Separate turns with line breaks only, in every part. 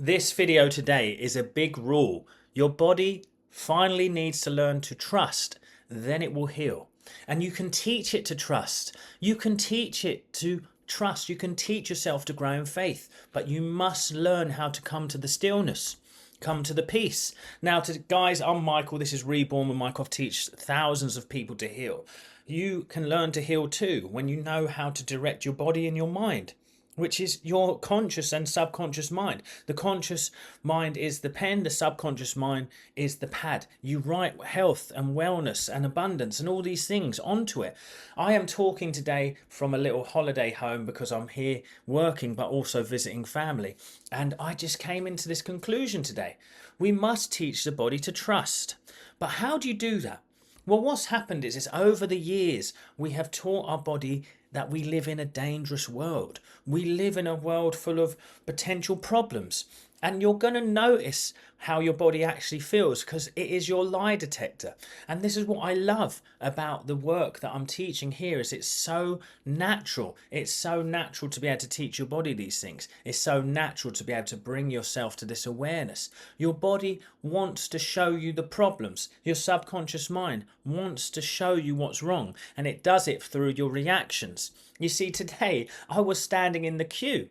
This video today is a big rule. Your body finally needs to learn to trust, then it will heal. And you can teach it to trust. You can teach it to trust. You can teach yourself to grow in faith, but you must learn how to come to the stillness. Come to the peace. Now, guys, I'm Michael. This is Reborn with Michael. I teach thousands of people to heal. You can learn to heal too when you know how to direct your body and your mind, which is your conscious and subconscious mind. The conscious mind is the pen, the subconscious mind is the pad. You write health and wellness and abundance and all these things onto it. I am talking today from a little holiday home because I'm here working but also visiting family. And I just came into this conclusion today. We must teach the body to trust. But how do you do that? Well, what's happened is over the years, we have taught our body that we live in a dangerous world. We live in a world full of potential problems. And you're going to notice how your body actually feels because it is your lie detector. And this is what I love about the work that I'm teaching here is it's so natural. It's so natural to be able to teach your body these things. It's so natural to be able to bring yourself to this awareness. Your body wants to show you the problems. Your subconscious mind wants to show you what's wrong. And it does it through your reactions. You see, today I was standing in the queue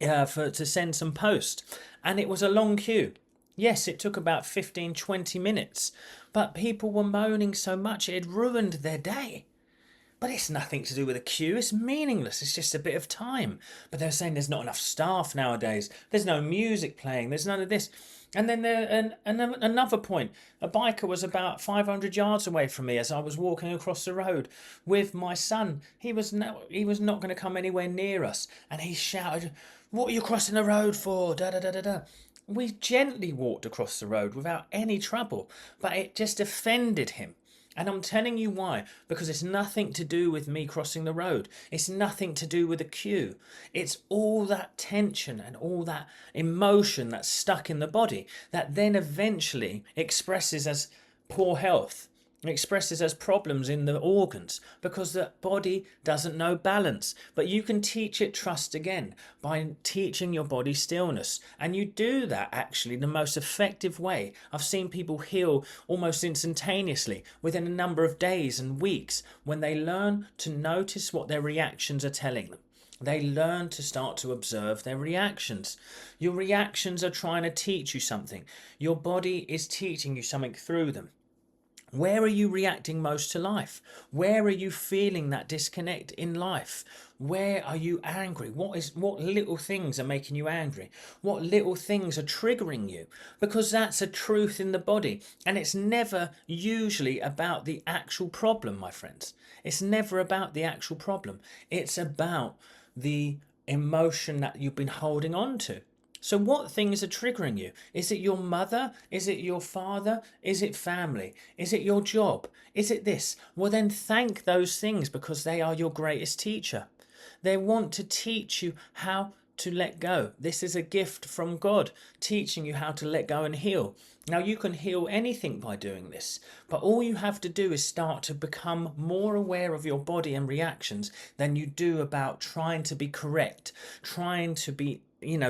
to send some post, and it was a long queue. Yes, it took about 15-20 minutes, but people were moaning so much it had ruined their day. But it's nothing to do with a queue. It's meaningless. It's just a bit of time. But they're saying there's not enough staff nowadays. There's no music playing. There's none of this. And then another point. A biker was about 500 yards away from me as I was walking across the road with my son. He was not going to come anywhere near us. And he shouted, "What are you crossing the road for? Da da da da da." We gently walked across the road without any trouble. But it just offended him. And I'm telling you why, because it's nothing to do with me crossing the road. It's nothing to do with a queue. It's all that tension and all that emotion that's stuck in the body that then eventually expresses as poor health, expresses as problems in the organs because the body doesn't know balance. But you can teach it trust again by teaching your body stillness, and you do that actually the most effective way. I've seen people heal almost instantaneously within a number of days and weeks when they learn to notice what their reactions are telling them. They learn to start to observe their reactions. Your reactions are trying to teach you something. Your body is teaching you something through them. Where are you reacting most to life? Where are you feeling that disconnect in life? Where are you angry? What little things are making you angry? What little things are triggering you? Because that's a truth in the body. And it's never usually about the actual problem, my friends. It's never about the actual problem. It's about the emotion that you've been holding on to. So what things are triggering you? Is it your mother? Is it your father? Is it family? Is it your job? Is it this? Well, then thank those things because they are your greatest teacher. They want to teach you how to let go. This is a gift from God, teaching you how to let go and heal. Now, you can heal anything by doing this, but all you have to do is start to become more aware of your body and reactions than you do about trying to be correct, trying to be,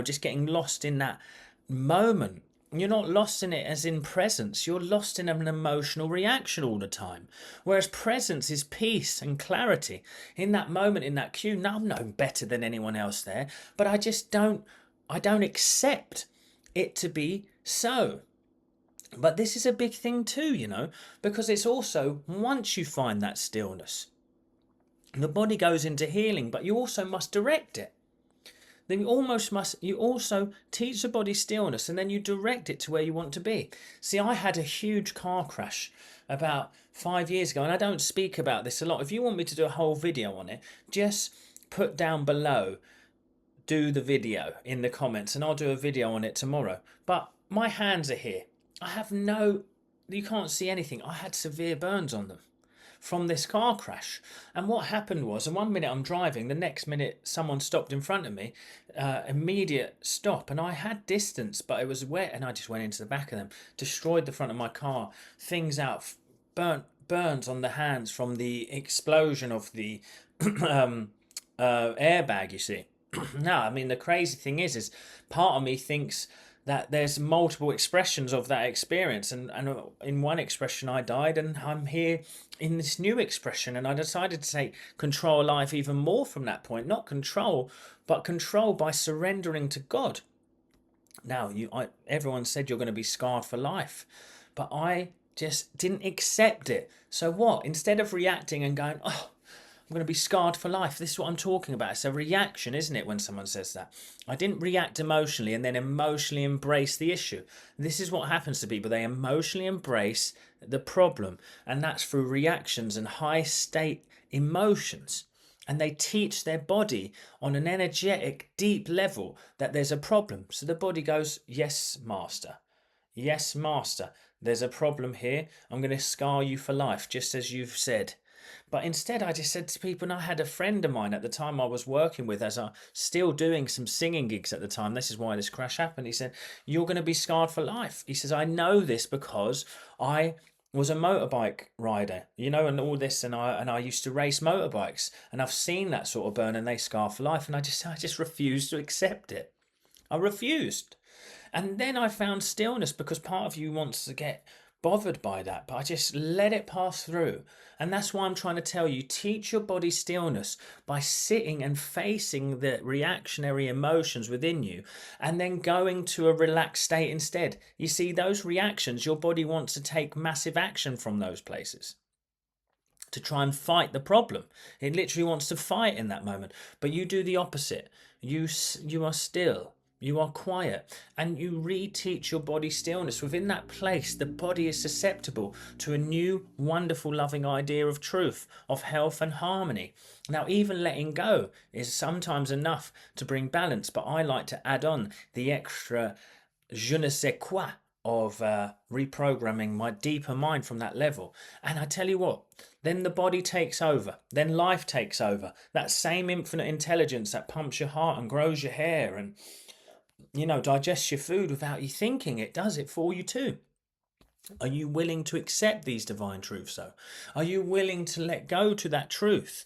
just getting lost in that moment. You're not lost in it as in presence. You're lost in an emotional reaction all the time. Whereas presence is peace and clarity. In that moment, in that queue, now I'm no better than anyone else there, but I don't accept it to be so. But this is a big thing too, because it's also once you find that stillness, the body goes into healing, but you also must direct it. Then you also teach the body stillness and then you direct it to where you want to be. See, I had a huge car crash about 5 years ago, and I don't speak about this a lot. If you want me to do a whole video on it, just put down below, do the video in the comments, and I'll do a video on it tomorrow. But my hands are here. You can't see anything. I had severe burns on them from this car crash. And what happened was, and 1 minute I'm driving, the next minute someone stopped in front of me, immediate stop, and I had distance, but it was wet, and I just went into the back of them, destroyed the front of my car, things out, burns on the hands from the explosion of the airbag, you see. No, I mean, the crazy thing is part of me thinks that there's multiple expressions of that experience, and in one expression I died, and I'm here in this new expression, and I decided to take control of life even more from that point. Not control, but control by surrendering to God. Now, everyone said you're going to be scarred for life, but I just didn't accept it. So what? Instead of reacting and going, oh, I'm going to be scarred for life. This is what I'm talking about. It's a reaction, isn't it, when someone says that? I didn't react emotionally and then emotionally embrace the issue. This is what happens to people. They emotionally embrace the problem, and that's through reactions and high state emotions. And they teach their body on an energetic, deep level that there's a problem. So the body goes, yes, master. Yes, master. There's a problem here. I'm going to scar you for life, just as you've said. But instead, I just said to people, and I had a friend of mine at the time I was working with, as I still doing some singing gigs at the time. This is why this crash happened. He said, you're going to be scarred for life. He says, I know this because I was a motorbike rider, and all this, and I used to race motorbikes, and I've seen that sort of burn, and they scar for life, and I just refused to accept it. I refused. And then I found stillness, because part of you wants to get bothered by that, but I just let it pass through. And that's why I'm trying to tell you, teach your body stillness by sitting and facing the reactionary emotions within you, and then going to a relaxed state instead. You see, those reactions, your body wants to take massive action from those places to try and fight the problem. It literally wants to fight in that moment, but you do the opposite. You are still. You are quiet, and you reteach your body stillness. Within that place, the body is susceptible to a new, wonderful, loving idea of truth, of health and harmony. Now, even letting go is sometimes enough to bring balance, but I like to add on the extra je ne sais quoi of reprogramming my deeper mind from that level. And I tell you what, then the body takes over, then life takes over. That same infinite intelligence that pumps your heart and grows your hair and digests your food without you thinking, it does it for you too. Are you willing to accept these divine truths though? Are you willing to let go to that truth?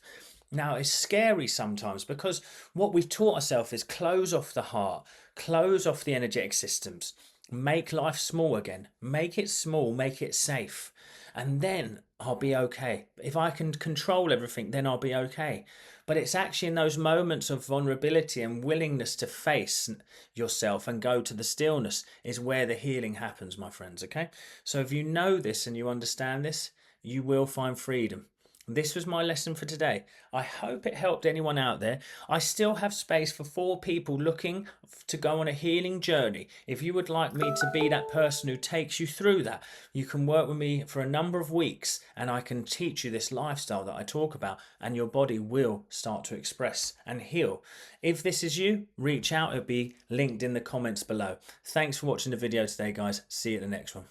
Now, it's scary sometimes, because what we've taught ourselves is close off the heart, close off the energetic systems, make life small again, make it small, make it safe, and then I'll be okay. If I can control everything, then I'll be okay. But it's actually in those moments of vulnerability and willingness to face yourself and go to the stillness is where the healing happens, my friends, okay? So if you know this and you understand this, you will find freedom. This was my lesson for today. I hope it helped anyone out there. I still have space for 4 people looking to go on a healing journey. If you would like me to be that person who takes you through that, you can work with me for a number of weeks, and I can teach you this lifestyle that I talk about, and your body will start to express and heal. If this is you, reach out. It'll be linked in the comments below. Thanks for watching the video today, guys. See you at the next one.